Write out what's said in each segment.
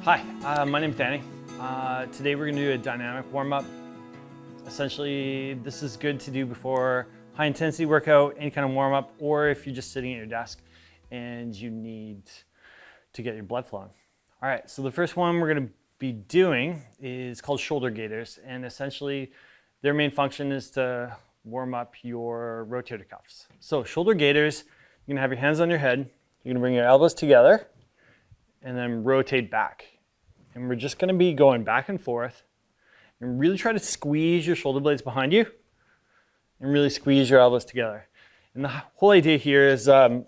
Hi, my name's Danny. Today we're going to do a dynamic warm-up. Essentially, this is good to do before high intensity workout, any kind of warm-up, or if you're just sitting at your desk and you need to get your blood flowing. All right, so the first one we're going to be doing is called shoulder gaiters, and essentially their main function is to warm up your rotator cuffs. So shoulder gaiters, you're going to have your hands on your head, you're going to bring your elbows together, and then rotate back. And we're just gonna be going back and forth and really try to squeeze your shoulder blades behind you and really squeeze your elbows together. And the whole idea here is want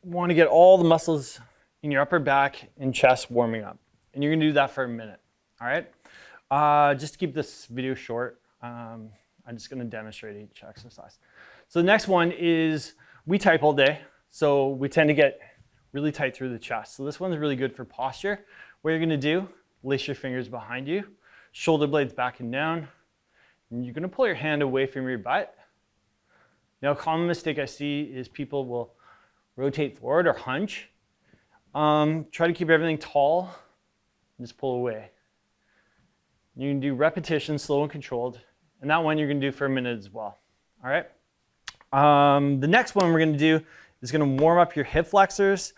to get all the muscles in your upper back and chest warming up. And you're gonna do that for a minute, all right? Just to keep this video short, I'm just gonna demonstrate each exercise. So the next one is we type all day. So we tend to get really tight through the chest. So this one's really good for posture. What you're gonna do, lace your fingers behind you, shoulder blades back and down, and you're gonna pull your hand away from your butt. Now, a common mistake I see is people will rotate forward or hunch. Try to keep everything tall, and just pull away. You can do repetitions, slow and controlled, and that one you're gonna do for a minute as well, all right? The next one we're gonna do is going to warm up your hip flexors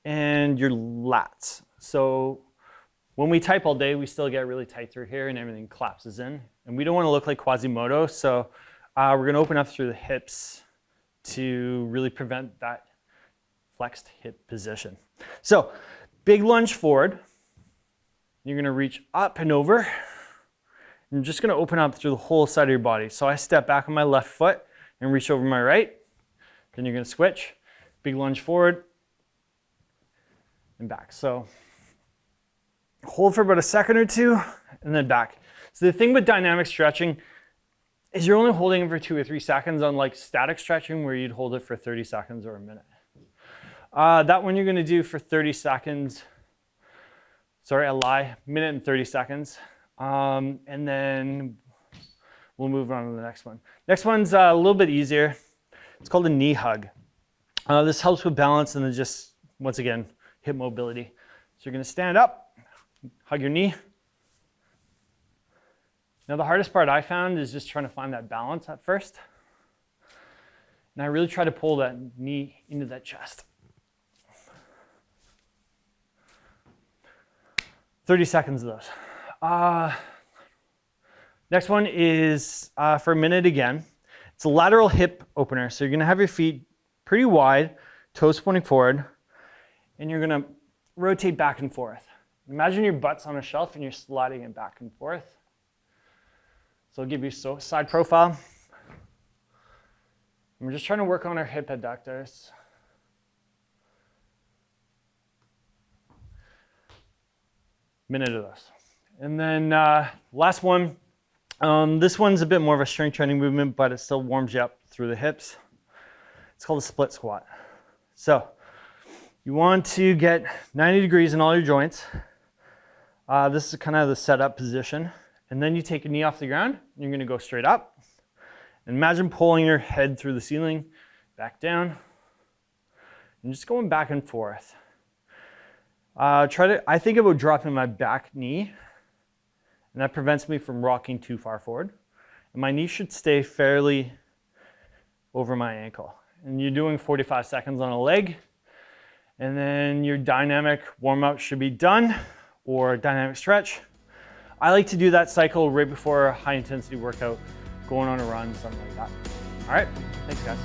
and your lats. So when we type all day, we still get really tight through here and everything collapses in. And we don't want to look like Quasimodo, so we're going to open up through the hips to really prevent that flexed hip position. So big lunge forward. You're going to reach up and over. You're just going to open up through the whole side of your body. So I step back on my left foot and reach over my right. Then you're going to switch. Big lunge forward and back. So hold for about a second or two and then back. So the thing with dynamic stretching is you're only holding it for 2 or 3 seconds, unlike static stretching where you'd hold it for 30 seconds or a minute. That one you're going to do for 30 seconds. Sorry, I lie. Minute and 30 seconds. And then we'll move on to the next one. Next one's a little bit easier. It's called a knee hug. This helps with balance and then just, once again, hip mobility. So you're going to stand up, hug your knee. Now the hardest part I found is just trying to find that balance at first. And I really try to pull that knee into that chest. 30 seconds of those. Next one is for a minute again. It's a lateral hip opener. So you're going to have your feet pretty wide, toes pointing forward, and you're gonna rotate back and forth. Imagine your butt's on a shelf and you're sliding it back and forth. So I'll give you a side profile. And we're just trying to work on our hip adductors. Minute of this. And then last one, this one's a bit more of a strength training movement, but it still warms you up through the hips. It's called a split squat. So you want to get 90 degrees in all your joints. This is kind of the setup position. And then you take your knee off the ground, and you're gonna go straight up. And imagine pulling your head through the ceiling, back down, and just going back and forth. I think about dropping my back knee, and that prevents me from rocking too far forward. And my knee should stay fairly over my ankle. And you're doing 45 seconds on a leg, and then your dynamic warm-up should be done, or dynamic stretch. I like to do that cycle right before a high-intensity workout, going on a run, something like that. All right, thanks guys.